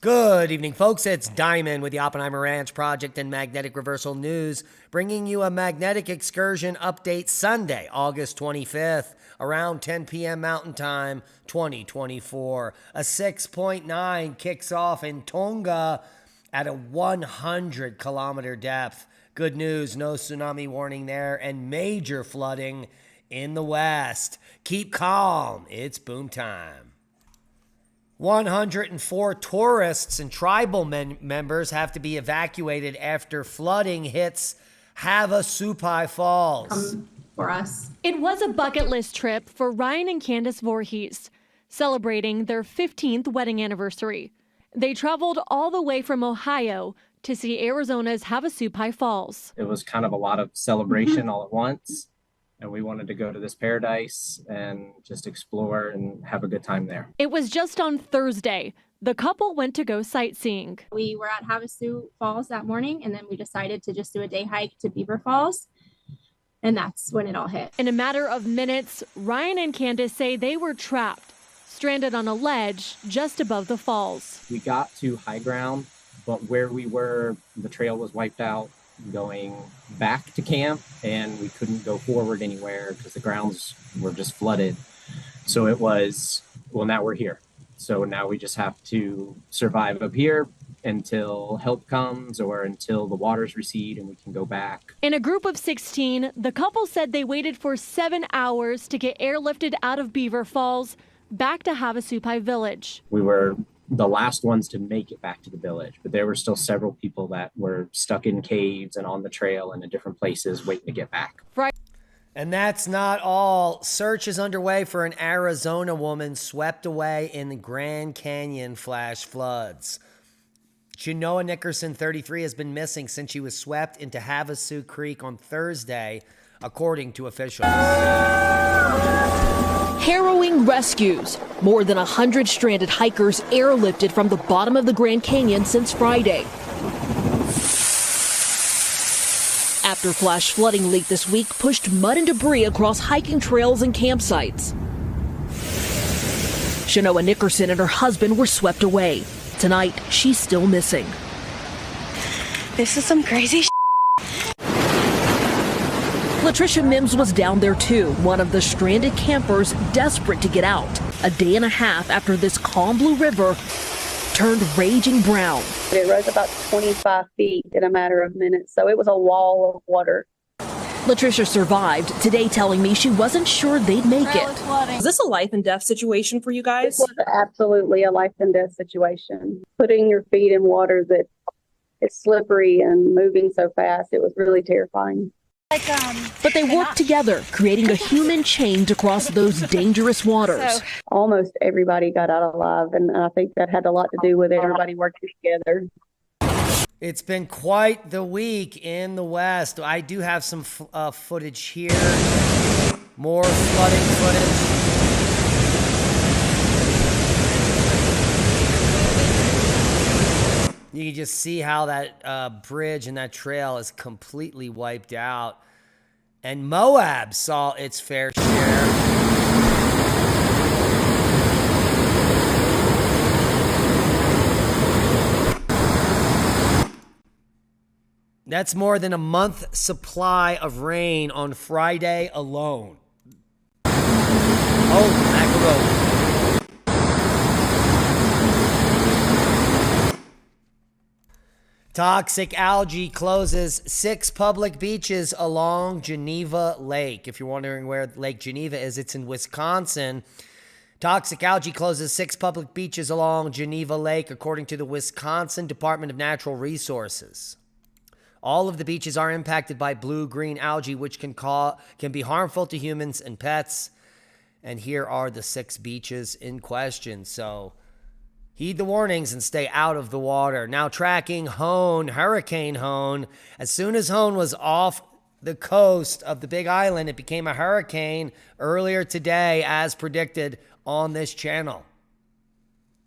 Good evening, folks. It's Diamond with the Oppenheimer Ranch Project and Magnetic Reversal News, bringing you a magnetic excursion update Sunday, August 25th, around 10 p.m. Mountain Time, 2024. A 6.9 kicks off in Tonga at a 100-kilometer depth. Good news, no tsunami warning there, and major flooding in the west. Keep calm. It's boom time. 104 tourists and tribal members have to be evacuated after flooding hits Havasupai Falls. For us. It was a bucket list trip for Ryan and Candace Voorhees, celebrating their 15th wedding anniversary. They traveled all the way from Ohio to see Arizona's Havasupai Falls. It was kind of a lot of celebration all at once. And we wanted to go to this paradise and just explore and have a good time there. It was just on Thursday. The couple went to go sightseeing. We were at Havasu Falls that morning, and then we decided to just do a day hike to Beaver Falls. And that's when it all hit. In a matter of minutes, Ryan and Candace say they were trapped, stranded on a ledge just above the falls. We got to high ground, but where we were, the trail was wiped out going back to camp, and we couldn't go forward anywhere because the grounds were just flooded. So it was, well, now we're here. So now we just have to survive up here until help comes or until the waters recede and we can go back. In a group of 16, the couple said they waited for 7 hours to get airlifted out of Beaver Falls back to Havasupai Village. We were the last ones to make it back to the village, but there were still several people that were stuck in caves and on the trail and in different places waiting to get back. Right. And that's not all. Search is underway for an Arizona woman swept away in the Grand Canyon flash floods. Genoa Nickerson, 33, has been missing since she was swept into Havasu Creek on Thursday, according to officials. Harrowing rescues. More than 100 stranded hikers airlifted from the bottom of the Grand Canyon since Friday. After flash flooding late this week pushed mud and debris across hiking trails and campsites. Genoa Nickerson and her husband were swept away. Tonight, she's still missing. This is some crazy shit. Latricia Mims was down there too, one of the stranded campers desperate to get out. A day and a half after this calm blue river turned raging brown. It rose about 25 feet in a matter of minutes, so it was a wall of water. Latricia survived, today telling me she wasn't sure they'd make it. Is this a life and death situation for you guys? This was absolutely a life and death situation. Putting your feet in water that is slippery and moving so fast, it was really terrifying. But they worked together, creating a human chain to cross those dangerous waters. Almost everybody got out alive, and I think that had a lot to do with everybody working together. It's been quite the week in the West. I do have some footage here. More flooding footage. You can just see how that bridge and that trail is completely wiped out. And Moab saw its fair share. That's more than a month supply of rain on Friday alone. Oh, mackerel. Toxic algae closes 6 public beaches along Geneva Lake. If you're wondering where Lake Geneva is, it's in Wisconsin. Toxic algae closes 6 public beaches along Geneva Lake, according to the Wisconsin Department of Natural Resources. All of the beaches are impacted by blue-green algae, which can be harmful to humans and pets. And here are the 6 beaches in question. So heed the warnings and stay out of the water. Now tracking Hone, Hurricane Hone. As soon as Hone was off the coast of the Big Island, it became a hurricane earlier today, as predicted on this channel.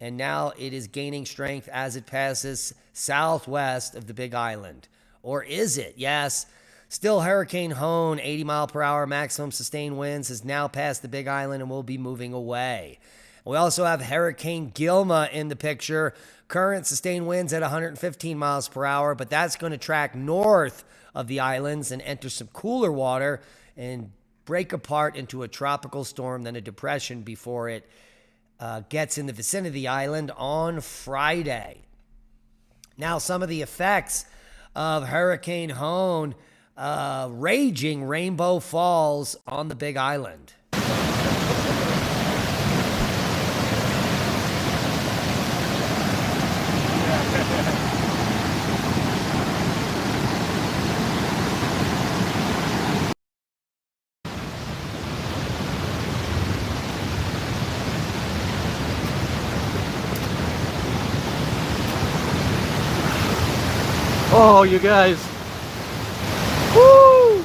And now it is gaining strength as it passes southwest of the Big Island. Or is it? Yes. Still Hurricane Hone, 80 mile per hour maximum sustained winds, has now passed the Big Island and will be moving away. We also have Hurricane Gilma in the picture. Current sustained winds at 115 miles per hour, but that's going to track north of the islands and enter some cooler water and break apart into a tropical storm, then a depression before it gets in the vicinity of the island on Friday. Now, some of the effects of Hurricane Hone raging Rainbow Falls on the Big Island. Oh, you guys. Woo!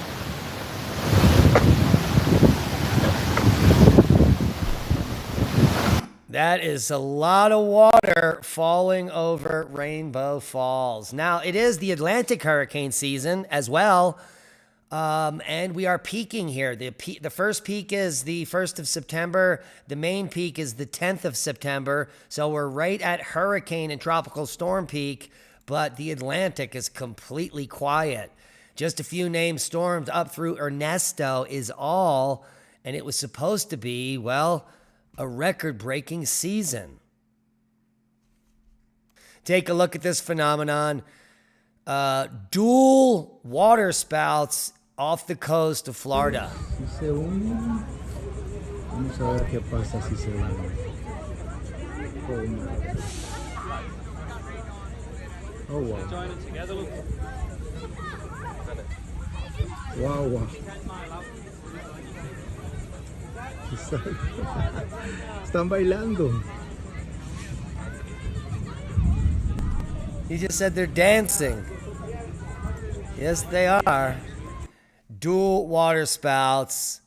That is a lot of water falling over Rainbow Falls. Now, it is the Atlantic hurricane season as well, and we are peaking here. The first peak is the 1st of September. The main peak is the 10th of September. So we're right at hurricane and tropical storm peak, but the Atlantic is completely quiet. Just a few named storms up through Ernesto is all, and it was supposed to be, well, a record-breaking season. Take a look at this phenomenon. Dual water spouts off the coast of Florida. Si se unen, vamos a ver qué pasa si se unen. Oh, wow. Wow, wow. Están bailando. He just said they're dancing. Yes, they are. Dual water spouts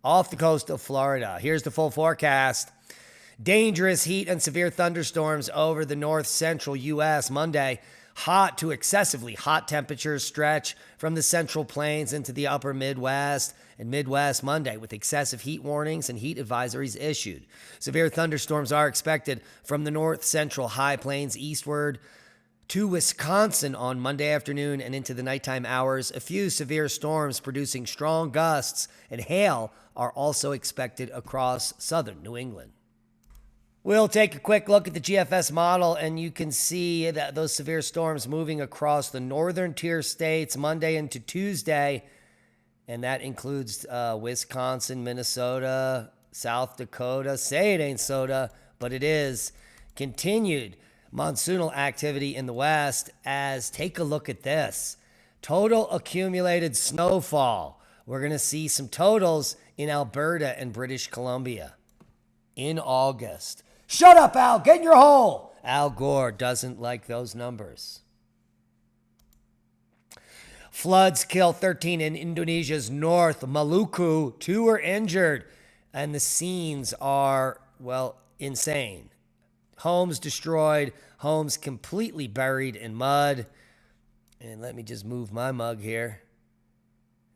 off the coast of Florida. Here's the full forecast. Dangerous heat and severe thunderstorms over the north central U.S. Monday. Hot to excessively hot temperatures stretch from the central plains into the upper Midwest and Midwest Monday, with excessive heat warnings and heat advisories issued. Severe thunderstorms are expected from the north central high plains eastward to Wisconsin on Monday afternoon and into the nighttime hours. A few severe storms producing strong gusts and hail are also expected across southern New England. We'll take a quick look at the GFS model, and you can see that those severe storms moving across the northern tier states Monday into Tuesday, and that includes Wisconsin, Minnesota, South Dakota. Say it ain't soda, but it is. Continued monsoonal activity in the west, as take a look at this. Total accumulated snowfall. We're going to see some totals in Alberta and British Columbia in August. Shut up, Al. Get in your hole. Al Gore doesn't like those numbers. Floods kill 13 in Indonesia's North Maluku. 2 were injured, and the scenes are, well, insane. Homes destroyed, homes completely buried in mud. And let me just move my mug here,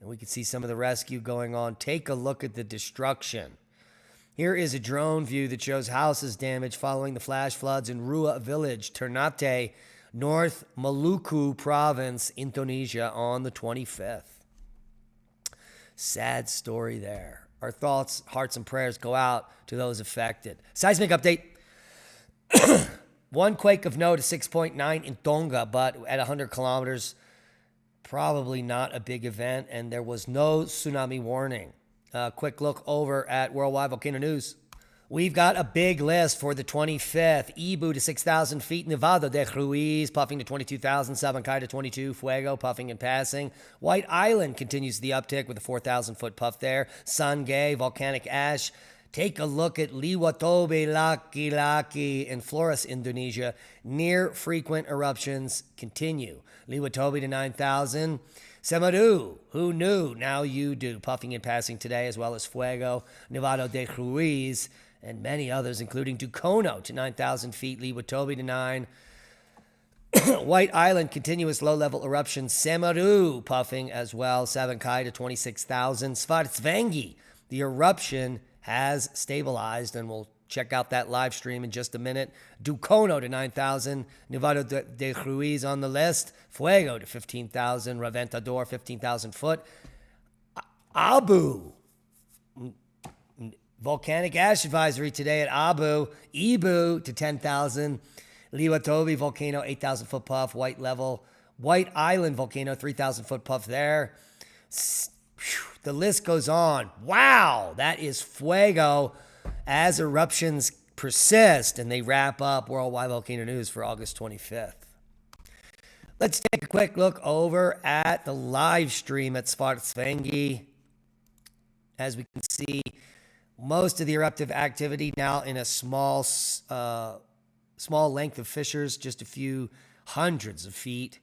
and we can see some of the rescue going on. Take a look at the destruction. Here is a drone view that shows houses damaged following the flash floods in Rua Village, Ternate, North Maluku Province, Indonesia on the 25th. Sad story there. Our thoughts, hearts, and prayers go out to those affected. Seismic update. One quake of note, 6.9 in Tonga, but at 100 kilometers, probably not a big event, and there was no tsunami warning. Quick look over at Worldwide Volcano News. We've got a big list for the 25th. Ibu to 6,000 feet. Nevado de Ruiz puffing to 22,000. Sabancay to 22. Fuego puffing and passing. White Island continues the uptick with a 4,000-foot puff there. Sangay, volcanic ash. Take a look at Liwatobe Laki in Flores, Indonesia. Near frequent eruptions continue. Liwatobe to 9,000. Semeru, who knew? Now you do. Puffing and passing today, as well as Fuego, Nevado de Ruiz, and many others, including Tucono to 9,000 feet, Liwatobe to 9. White Island, continuous low-level eruption. Semeru, puffing as well. Sabancay to 26,000. Svartsvangi, the eruption has stabilized, and we'll check out that live stream in just a minute. Ducono to 9,000. Nevado de Ruiz on the list. Fuego to 15,000. Reventador, 15,000 foot. Abu. Volcanic ash advisory today at Abu. Ibu to 10,000. Liwatobi volcano, 8,000 foot puff. White Island volcano, 3,000 foot puff there. The list goes on. Wow, that is fuego as eruptions persist and they wrap up Worldwide Volcano News for August 25th. Let's take a quick look over at the live stream at Svartsvengi. As we can see, most of the eruptive activity now in a small length of fissures, just a few hundreds of feet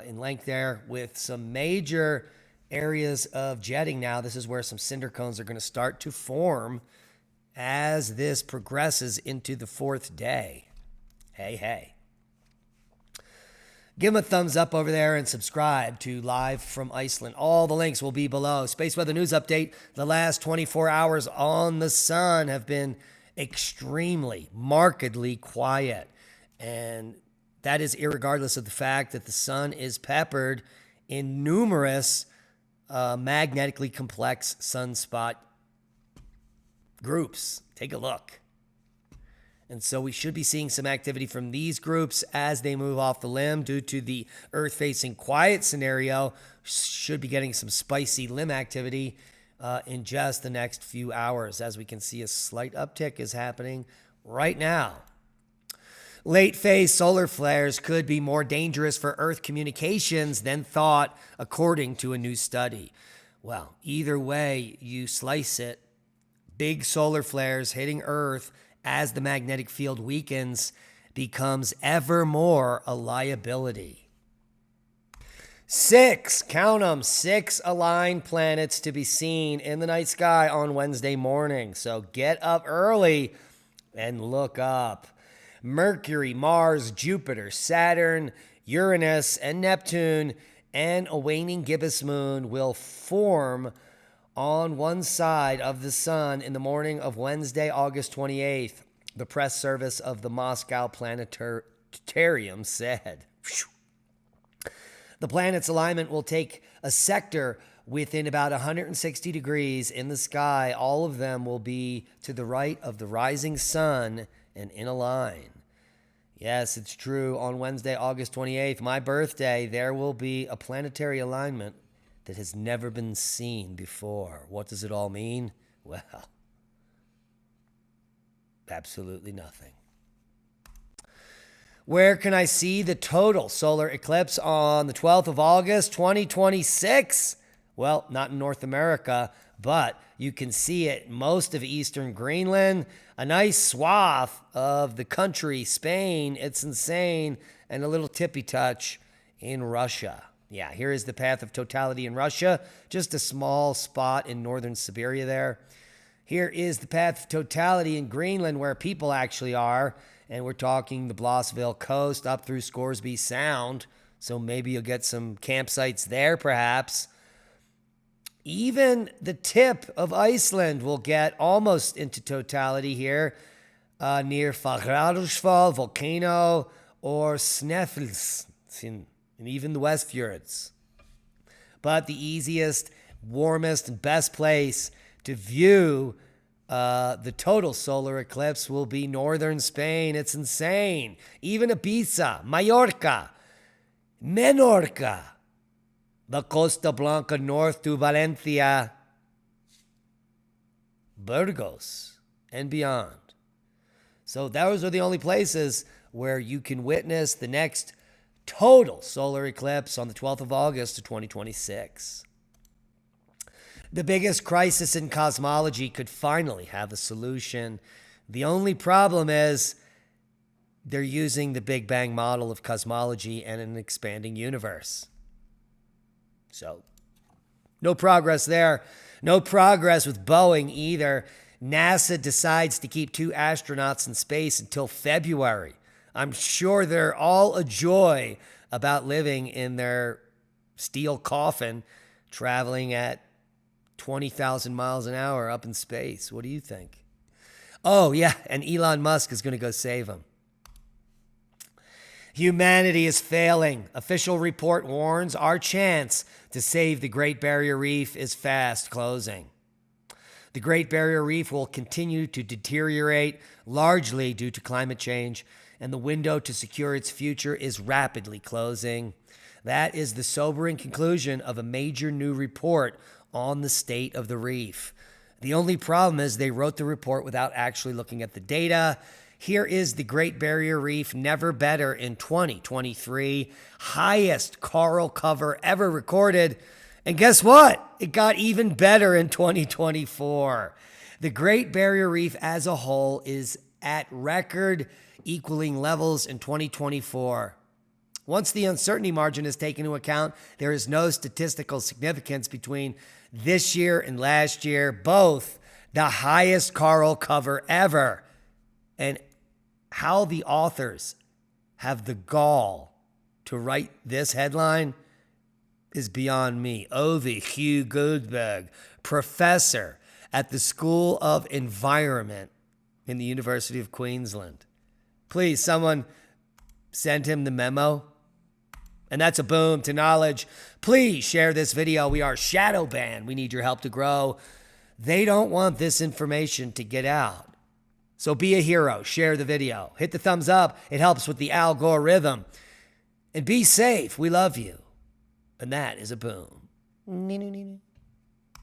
in length there, with some major areas of jetting now. This is where some cinder cones are going to start to form as this progresses into the fourth day. Hey. Give them a thumbs up over there and subscribe to Live from Iceland. All the links will be below. Space Weather News Update. The last 24 hours on the sun have been extremely, markedly quiet. And that is irregardless of the fact that the sun is peppered in numerous magnetically complex sunspot groups. Take a look. And so we should be seeing some activity from these groups as they move off the limb due to the Earth-facing quiet scenario. Should be getting some spicy limb activity in just the next few hours. As we can see, a slight uptick is happening right now. Late phase solar flares could be more dangerous for Earth communications than thought, according to a new study. Well, either way you slice it, big solar flares hitting Earth as the magnetic field weakens becomes ever more a liability. 6, count them, 6 aligned planets to be seen in the night sky on Wednesday morning. So get up early and look up. Mercury, Mars, Jupiter, Saturn, Uranus, and Neptune, and a waning gibbous moon will form on one side of the sun in the morning of Wednesday, August 28th, the press service of the Moscow Planetarium said. The planet's alignment will take a sector within about 160 degrees in the sky. All of them will be to the right of the rising sun and in a line. Yes, it's true. On Wednesday, August 28th, my birthday, there will be a planetary alignment that has never been seen before. What does it all mean? Well, absolutely nothing. Where can I see the total solar eclipse on the 12th of August, 2026? Well, not in North America, but you can see it most of eastern Greenland, a nice swath of the country, Spain, it's insane, and a little tippy touch in Russia. Yeah, here is the path of totality in Russia, just a small spot in northern Siberia there. Here is the path of totality in Greenland, where people actually are, and we're talking the Blossville coast up through Scoresby Sound, so maybe you'll get some campsites there perhaps. Even the tip of Iceland will get almost into totality here, near Fagradalsfjall volcano or Snæfellsnes, and even the West Fjords. But the easiest, warmest, and best place to view the total solar eclipse will be northern Spain. It's insane. Even Ibiza, Mallorca, Menorca, the Costa Blanca north to Valencia, Burgos, and beyond. So those are the only places where you can witness the next total solar eclipse on the 12th of August of 2026. The biggest crisis in cosmology could finally have a solution. The only problem is they're using the Big Bang model of cosmology and an expanding universe. So, no progress there. No progress with Boeing either. NASA decides to keep 2 astronauts in space until February. I'm sure they're all a joy about living in their steel coffin, traveling at 20,000 miles an hour up in space. What do you think? Oh, yeah, and Elon Musk is going to go save him. Humanity is failing. Official report warns our chance to save the Great Barrier Reef is fast closing. The Great Barrier Reef will continue to deteriorate, largely due to climate change, and the window to secure its future is rapidly closing. That is the sobering conclusion of a major new report on the state of the reef. The only problem is they wrote the report without actually looking at the data. Here is the Great Barrier Reef never better in 2023, highest coral cover ever recorded. And guess what? It got even better in 2024. The Great Barrier Reef as a whole is at record equaling levels in 2024. Once the uncertainty margin is taken into account, there is no statistical significance between this year and last year, both the highest coral cover ever. And how the authors have the gall to write this headline is beyond me. Ovi Hugh Goldberg, professor at the School of Environment in the University of Queensland. Please, someone send him the memo. And that's a boom to knowledge. Please share this video. We are shadow banned. We need your help to grow. They don't want this information to get out. So be a hero. Share the video. Hit the thumbs up. It helps with the algorithm. And be safe. We love you. And that is a boom.